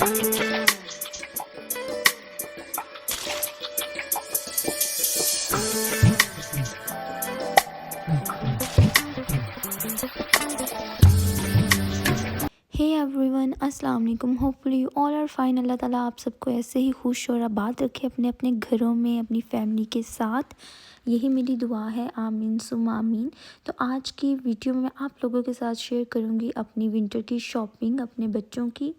हे everyone, अस्सलाम वालेकुम। Hopefully you all are fine. Allah ताला आप सबको ऐसे ही खुश और आबाद रखे अपने अपने घरों में अपनी फैमिली के साथ। यही मेरी दुआ है, आमीन सुम आमीन। तो आज की वीडियो में मैं आप लोगों के साथ शेयर करूँगी अपनी विंटर की शॉपिंग अपने बच्चों की।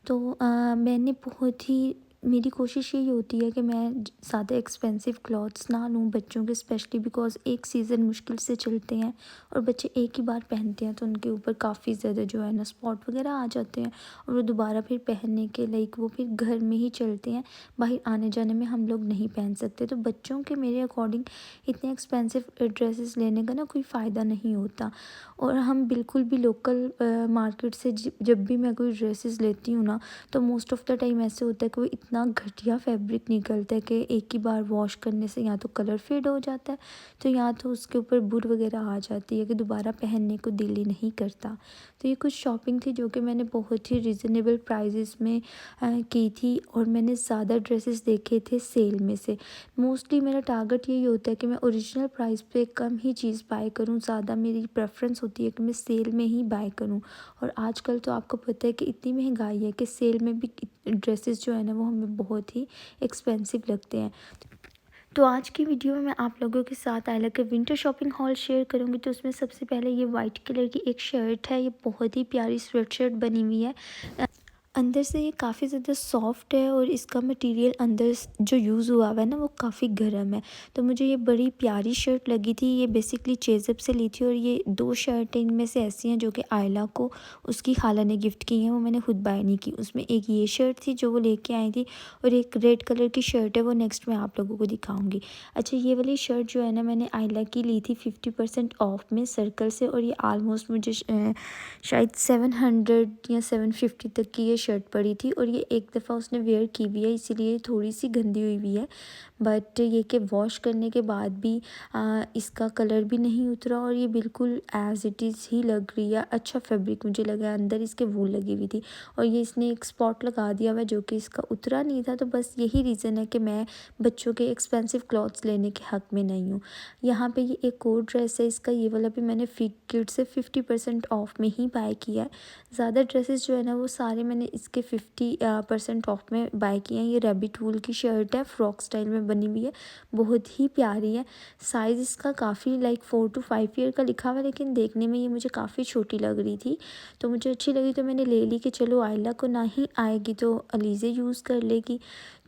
तो मैंने बहुत ही मेरी कोशिश यही होती है कि मैं ज़्यादा एक्सपेंसिव क्लॉथ्स ना लूँ बच्चों के, स्पेशली बिकॉज़ एक सीज़न मुश्किल से चलते हैं और बच्चे एक ही बार पहनते हैं तो उनके ऊपर काफ़ी ज़्यादा जो है ना स्पॉट वगैरह आ जाते हैं और वो दोबारा फिर पहनने के लाइक वो फिर घर में ही चलते हैं, बाहर आने जाने में हम लोग नहीं पहन सकते। तो बच्चों के मेरे अकॉर्डिंग इतने एक्सपेंसिव ड्रेसेस लेने का ना कोई फ़ायदा नहीं होता। और हम बिल्कुल भी लोकल मार्केट से जब भी मैं कोई ड्रेसेस लेती हूँ ना, तो मोस्ट ऑफ़ द टाइम ऐसे होता है कि वो इतना घटिया फैब्रिक निकलता है कि एक ही बार वॉश करने से या तो कलर फेड हो जाता है, तो या तो उसके ऊपर बुर वगैरह आ जाती है कि दोबारा पहनने को दिल ही नहीं करता। तो ये कुछ शॉपिंग थी जो कि मैंने बहुत ही रीज़नेबल प्राइजेस में की थी और मैंने ज़्यादा ड्रेसेस देखे थे सेल में से। मोस्टली मेरा टारगेट यही होता है कि मैं ओरिजिनल प्राइस पे कम ही चीज़ बाय करूँ, ज़्यादा मेरी प्रेफरेंस होती है कि मैं सेल में ही बाय करूँ। और आजकल तो आपको पता है कि इतनी महंगाई है कि सेल में भी ड्रेसेस जो है ना वो हमें बहुत ही एक्सपेंसिव लगते हैं। तो आज की वीडियो में मैं आप लोगों के साथ आइला के विंटर शॉपिंग हॉल शेयर करूंगी। तो उसमें सबसे पहले ये वाइट कलर की एक शर्ट है, ये बहुत ही प्यारी स्वेट शर्ट बनी हुई है। अंदर से ये काफ़ी ज़्यादा सॉफ्ट है और इसका मटेरियल अंदर जो यूज़ हुआ हुआ है ना वो काफ़ी गर्म है। तो मुझे ये बड़ी प्यारी शर्ट लगी थी। ये बेसिकली चेज़अप से ली थी और ये 2 शर्टें इनमें से ऐसी हैं जो कि आयला को उसकी खाला ने गिफ्ट की हैं, वो मैंने खुद बाय नहीं की। उसमें एक ये शर्ट थी जो वो लेके आई थी और एक रेड कलर की शर्ट है, वो नेक्स्ट मैं आप लोगों को दिखाऊँगी। अच्छा, ये वाली शर्ट जो है ना मैंने आयला की ली थी 50% ऑफ में सर्कल से और ये ऑलमोस्ट मुझे शायद 700 या 750 तक की ये शर्ट पड़ी थी और ये एक दफ़ा उसने वेयर की हुई है, इसीलिए थोड़ी सी गंदी हुई हुई है। बट ये कि वॉश करने के बाद भी इसका कलर भी नहीं उतरा और ये बिल्कुल एज़ इट इज़ ही लग रही है। अच्छा फैब्रिक मुझे लगा, अंदर इसके वूल लगी हुई थी और ये इसने एक स्पॉट लगा दिया हुआ है जो कि इसका उतरा नहीं था। तो बस यही रीज़न है कि मैं बच्चों के एक्सपेंसिव क्लॉथ्स लेने के हक़ में नहीं हूँ। यहाँ पे ये एक और ड्रेस है, इसका ये वाला भी मैंने फिट किड से 50% ऑफ में ही बाय किया है। ज़्यादा ड्रेसेस जो है ना वो सारे मैंने इसके 50% ऑफ में बाय किए हैं। ये रैबिट वूल की शर्ट है, फ्रॉक स्टाइल में बनी हुई है, बहुत ही प्यारी है। साइज़ इसका काफ़ी लाइक 4 to 5 ईयर का लिखा हुआ है, लेकिन देखने में ये मुझे काफ़ी छोटी लग रही थी तो मुझे अच्छी लगी तो मैंने ले ली कि चलो आयला को ना ही आएगी तो अलीज़े यूज़ कर लेगी।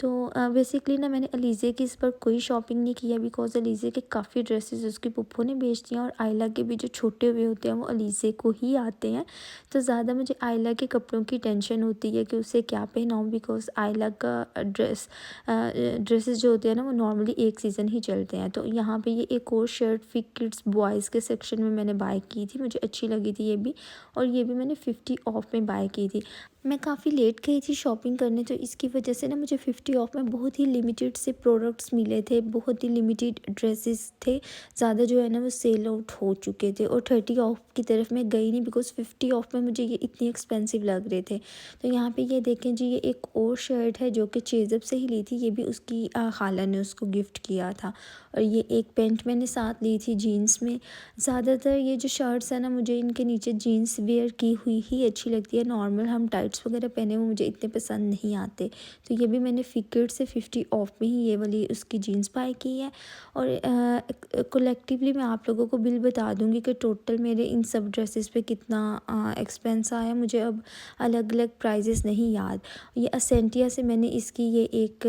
तो बेसिकली ना मैंने अलीज़े की इस पर कोई शॉपिंग नहीं की है बिकॉज़ अलीज़े के काफ़ी ड्रेसेस उसकी पुप्पो ने बेच दिए हैं और आयला के भी जो छोटे हुए होते हैं वो अलीज़े को ही आते हैं। तो ज़्यादा मुझे आयला के कपड़ों की टेंशन होती है कि उसे क्या पहनाऊँ बिकॉज़ आयला का ड्रेसेस जो होते हैं ना वो नॉर्मली एक सीज़न ही चलते हैं। तो यहाँ पे ये एक और शर्ट फिट किड्स बॉयज़ के सेक्शन में मैंने बाय की थी, मुझे अच्छी लगी थी ये भी और ये भी मैंने 50 ऑफ में बाय की थी। मैं काफ़ी लेट गई थी शॉपिंग करने तो इसकी वजह से ना मुझे 50 ऑफ में बहुत ही लिमिटेड से प्रोडक्ट्स मिले थे, बहुत ही लिमिटेड ड्रेसेस थे। ज़्यादा जो है ना वो सेल आउट हो चुके थे और 30 ऑफ की तरफ मैं गई नहीं बिकॉज़ 50 ऑफ में मुझे ये इतने एक्सपेंसिव लग रहे थे। तो यहाँ पे ये देखें जी, ये एक और शर्ट है जो कि चेज़अप से ही ली थी, ये भी उसकी खाला ने उसको गिफ्ट किया था। और ये एक पैंट मैंने साथ ली थी जीन्स में। ज़्यादातर ये जो शर्ट्स है ना मुझे इनके नीचे जीन्स वेयर की हुई ही अच्छी लगती है, नॉर्मल हम टाइट्स वगैरह पहने हुए मुझे इतने पसंद नहीं आते। तो ये भी मैंने फिक्र्ड से 50 ऑफ में ही ये वाली उसकी जीन्स बाय की है। और कलेक्टिवली मैं आप लोगों को बिल बता दूंगी कि टोटल मेरे इन सब ड्रेसेस पे कितना एक्सपेंस आया, मुझे अब अलग अलग प्राइजेस नहीं याद। ये असेंटिया से मैंने इसकी ये एक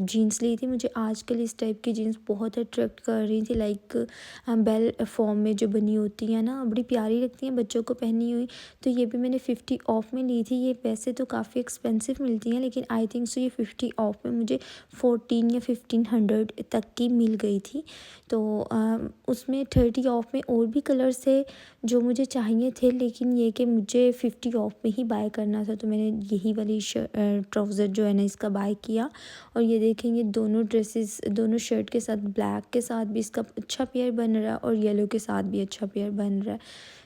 जीन्स ली थी, मुझे आजकल इस टाइप की जीन्स बहुत अट्रैक्ट कर रही थी, लाइक बेल फॉर्म में जो बनी होती है ना, बड़ी प्यारी लगती हैं बच्चों को पहनी हुई। तो ये भी मैंने 50 ऑफ में ली थी। ये वैसे तो काफ़ी एक्सपेंसिव मिलती हैं लेकिन आई थिंक सो ये 50 ऑफ में मुझे 14 या 1500 तक की मिल गई थी। तो उसमें 30 ऑफ में और भी कलर्स थे जो मुझे चाहिए थे, लेकिन ये कि मुझे 50 ऑफ में ही बाय करना था तो मैंने यही वाली ट्राउज़र जो है ना इसका बाय किया। और ये देखेंगे दोनों ड्रेसेस, दोनों शर्ट के साथ ब्लैक के साथ भी इसका अच्छा पेयर बन रहा है और येलो के साथ भी अच्छा पेयर बन रहा है।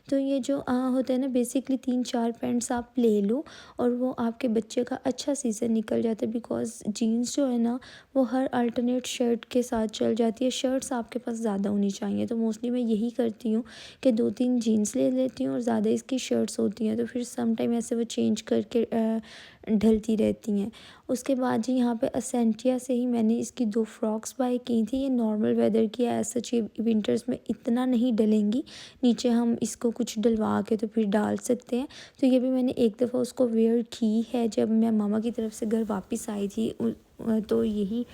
तो ये जो होता है ना, बेसिकली 3-4 पैंट्स आप ले लो और वो आपके बच्चे का अच्छा सीज़न निकल जाता है, बिकॉज़ जीन्स जो है ना वो हर अल्टरनेट शर्ट के साथ चल जाती है। शर्ट्स आपके पास ज़्यादा होनी चाहिए, तो मोस्टली मैं यही करती हूँ कि 2-3 जीन्स ले लेती हूँ और ज़्यादा इसकी शर्ट्स होती हैं, तो फिर सम टाइम ऐसे वो चेंज करके ढलती रहती हैं। उसके बाद जी यहाँ पे असेंटिया से ही मैंने इसकी 2 फ्रॉक्स बाय की थी। ये नॉर्मल वेदर की है, ऐसा ये विंटर्स में इतना नहीं डलेंगी, नीचे हम इसको कुछ डलवा के तो फिर डाल सकते हैं। तो ये भी मैंने एक दफ़ा उसको वेयर की है जब मैं मामा की तरफ से घर वापस आई थी, तो यही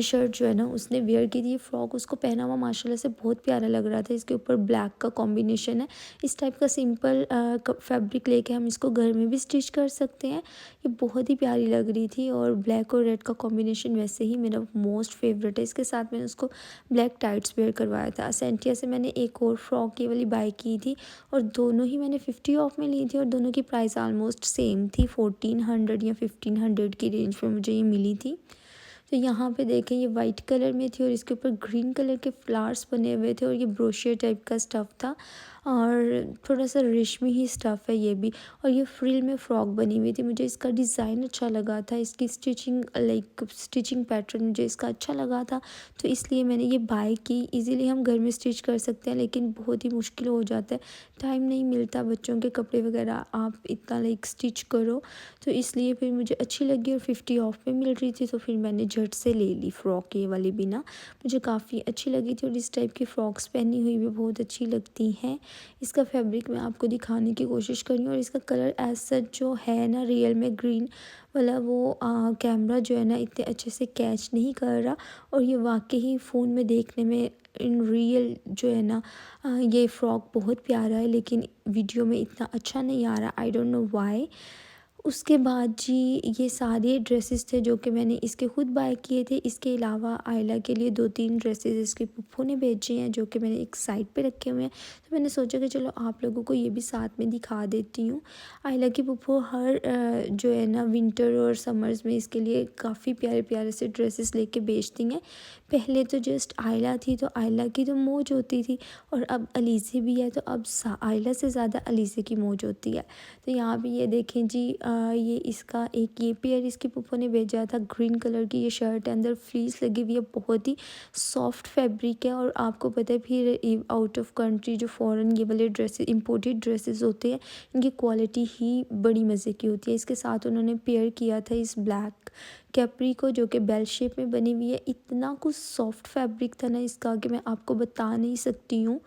शर्ट जो है ना उसने वेयर की थी। ये फ्रॉक उसको पहना हुआ माशाल्लाह से बहुत प्यारा लग रहा था। इसके ऊपर ब्लैक का कॉम्बिनेशन है। इस टाइप का सिंपल फैब्रिक लेके हम इसको घर में भी स्टिच कर सकते हैं। ये बहुत ही प्यारी लग रही थी और ब्लैक और रेड का कॉम्बिनेशन वैसे ही मेरा मोस्ट फेवरेट है। इसके साथ मैंने उसको ब्लैक टाइट्स वेयर करवाया था। असेंटिया से मैंने एक और फ्रॉक ये वाली बाय की थी और दोनों ही मैंने 50 ऑफ में ली थी और दोनों की प्राइस ऑलमोस्ट सेम थी। 1400 या 1500 की रेंज में मुझे ये मिली थी। तो यहाँ पे देखें ये वाइट कलर में थी और इसके ऊपर ग्रीन कलर के फ्लावर्स बने हुए थे और ये ब्रोशियर टाइप का स्टफ़ था और थोड़ा सा रेशमी ही स्टफ़ है ये भी। और ये फ्रिल में फ़्रॉक बनी हुई थी। मुझे इसका डिज़ाइन अच्छा लगा था, इसकी स्टिचिंग स्टिचिंग पैटर्न मुझे इसका अच्छा लगा था, तो इसलिए मैंने ये बाय की। इजीली हम घर में स्टिच कर सकते हैं, लेकिन बहुत ही मुश्किल हो जाता है, टाइम नहीं मिलता बच्चों के कपड़े वगैरह आप इतना स्टिच करो, तो इसलिए फिर मुझे अच्छी लगी और 50 ऑफ में मिल रही थी, तो फिर मैंने झट से ले ली फ़्रॉक। ये वाली भी ना मुझे काफ़ी अच्छी लगी थी और इस टाइप की फ़्रॉक्स पहनी हुई भी बहुत अच्छी लगती हैं। इसका फैब्रिक मैं आपको दिखाने की कोशिश कर रही हूँ और इसका कलर एज सच जो है ना रियल में ग्रीन वाला, वो कैमरा जो है ना इतने अच्छे से कैच नहीं कर रहा और ये वाकई ही फ़ोन में देखने में इन रियल जो है ना ये फ़्रॉक बहुत प्यारा है, लेकिन वीडियो में इतना अच्छा नहीं आ रहा। I don't know why. उसके बाद जी ये सारे ड्रेसेस थे जो कि मैंने इसके खुद बाय किए थे। इसके अलावा आयला के लिए 2-3 ड्रेसेस इसके फूफू ने भेजे हैं जो कि मैंने एक साइड पे रखे हुए हैं। तो मैंने सोचा कि चलो आप लोगों को ये भी साथ में दिखा देती हूँ। आयला की फूफू हर जो है ना विंटर और समर्स में इसके लिए काफ़ी प्यारे प्यारे से ड्रेसेस लेके भेजती हैं। पहले तो जस्ट आयला थी, तो आयला की तो मौज होती थी और अब अलीज़े भी है, तो अब आयला से ज़्यादा अलीज़े की मौज होती है। तो यहाँ पे ये देखें जी ये इसका एक ये पेयर इसकी पुप्पो ने भेजा था। ग्रीन कलर की ये शर्ट है, अंदर फ्लीस लगी हुई है, बहुत ही सॉफ्ट फैब्रिक है। और आपको पता है फिर आउट ऑफ कंट्री जो फ़ॉरेन ये वाले ड्रेसेस इंपोर्टेड ड्रेसेस होते हैं, इनकी क्वालिटी ही बड़ी मज़े की होती है। इसके साथ उन्होंने पेयर किया था इस ब्लैक कैप्री को जो कि बेल शेप में बनी हुई है। इतना कुछ सॉफ्ट फैब्रिक था ना इसका कि मैं आपको बता नहीं सकती हूँ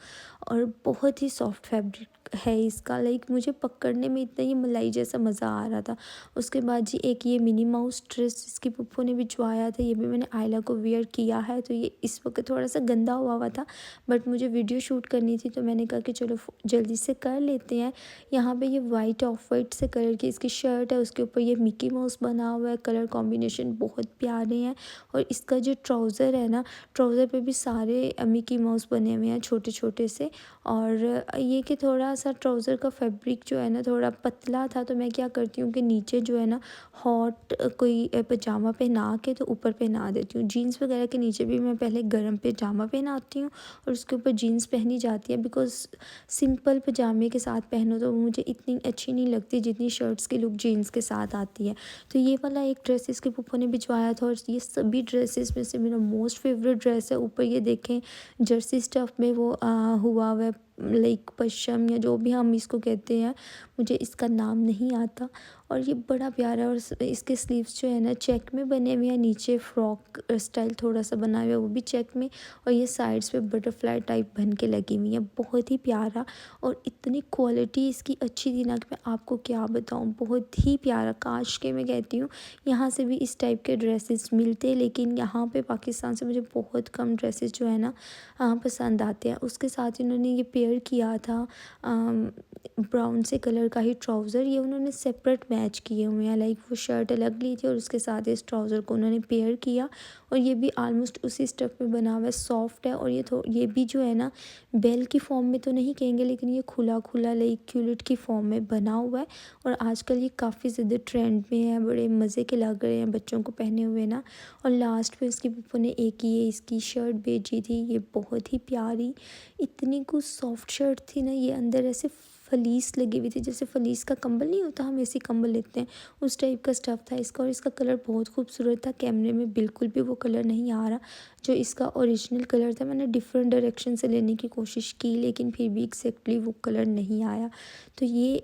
और बहुत ही सॉफ्ट फैब्रिक है इसका। मुझे पकड़ने में इतना ही मलाई जैसा मज़ा आ रहा था। उसके बाद जी एक ये मिनी माउस ड्रेस इसकी पुप्पो ने भिजवाया था, ये भी मैंने आयला को वेयर किया है। तो ये इस वक्त थोड़ा सा गंदा हुआ था, बट मुझे वीडियो शूट करनी थी तो मैंने कहा कि चलो जल्दी से कर लेते हैं। यहाँ पे ये वाइट ऑफ वाइट से कलर की इसकी शर्ट है, उसके ऊपर ये मिकी माउस बना हुआ है। कलर कॉम्बिनेशन बहुत प्यारे हैं और इसका जो ट्राउज़र है ना, ट्राउज़र पे भी सारे मिकी माउस बने हुए हैं छोटे छोटे से। और ये कि थोड़ा सा ट्राउज़र का फैब्रिक जो है ना थोड़ा पतला था, तो मैं क्या करती हूँ कि नीचे जो है ना हॉट कोई पजामा पहना के तो ऊपर पहना देती हूँ। जीन्स वगैरह के नीचे भी मैं पहले गर्म पजामा पहनाती हूँ और उसके ऊपर जीन्स पहनी जाती है, बिकॉज़ सिंपल पजामे के साथ पहनो तो मुझे इतनी अच्छी नहीं लगती जितनी शर्ट्स की लुक जीन्स के साथ आती है। तो ये वाला एक ड्रेस इसके पुप्पो ने भिजवाया था और ये सभी ड्रेसेस में से मेरा मोस्ट फेवरेट ड्रेस है। ऊपर ये देखें जर्सी स्टफ़ में वो हुआ है पश्चिम या जो भी हम इसको कहते हैं, मुझे इसका नाम नहीं आता। और ये बड़ा प्यारा और इसके स्लीव्स जो है ना चेक में बने हुए हैं, नीचे फ्रॉक स्टाइल थोड़ा सा बना हुआ है वो भी चेक में, और ये साइड्स पे बटरफ्लाई टाइप बन के लगी हुई है। बहुत ही प्यारा और इतनी क्वालिटी इसकी अच्छी थी ना कि मैं आपको क्या बताऊँ, बहुत ही प्यारा। काश के मैं कहती हूँ यहाँ से भी इस टाइप के ड्रेसेस मिलते, लेकिन यहाँ पे पाकिस्तान से मुझे बहुत कम ड्रेसेस जो है ना पसंद आते हैं। उसके साथ इन्होंने ये पेयर किया था ब्राउन से कलर का ही ट्राउज़र, ये उन्होंने सेपरेट मैच किए हुए हैं। लाइक वो शर्ट अलग ली थी और उसके साथ इस ट्राउज़र को उन्होंने पेयर किया और ये भी ऑलमोस्ट उसी स्टफ़ में बना हुआ है, सॉफ्ट है और ये भी जो है ना बेल की फॉर्म में तो नहीं कहेंगे, लेकिन ये खुला-खुला लाइक क्यूलिट की फॉर्म में बना हुआ है और आजकल ये काफ़ी ज़्यादा ट्रेंड में है, बड़े मज़े के लग रहे हैं बच्चों को पहने हुए ना। और लास्ट में इसकी पप्पू ने एक ये इसकी शर्ट भेजी थी, ये बहुत ही प्यारी, इतनी कुछ सॉफ्ट शर्ट थी ना, ये अंदर ऐसे फलीस लगी हुई थी, जैसे फलीस का कंबल नहीं होता, हम ऐसे कंबल लेते हैं उस टाइप का स्टफ़ था इसका। और इसका कलर बहुत खूबसूरत था, कैमरे में बिल्कुल भी वो कलर नहीं आ रहा जो इसका ओरिजिनल कलर था। मैंने डिफरेंट डायरेक्शन से लेने की कोशिश की लेकिन फिर भी एक्जैक्टली वो कलर नहीं आया। तो ये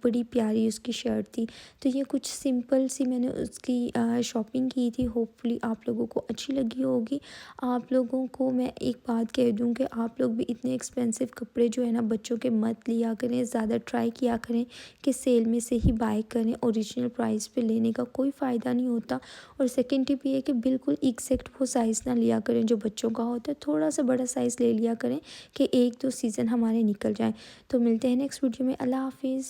बड़ी प्यारी उसकी शर्ट थी। तो ये कुछ सिंपल सी मैंने उसकी शॉपिंग की थी, होपफुली आप लोगों को अच्छी लगी होगी। आप लोगों को मैं एक बात कह दूँ कि आप लोग भी इतने एक्सपेंसिव कपड़े जो है ना बच्चों के मत लिया करें, ज़्यादा ट्राई किया करें कि सेल में से ही बाय करें, ओरिजिनल प्राइस पे लेने का कोई फ़ायदा नहीं होता। और सेकंड टिप ये है कि बिल्कुल एग्जैक्ट वो साइज़ ना लिया करें जो बच्चों का होता है, थोड़ा सा बड़ा साइज़ ले लिया करें कि 1-2 सीज़न हमारे निकल जाएँ। तो मिलते हैं नेक्स्ट वीडियो में। अल्लाह हाफिज़।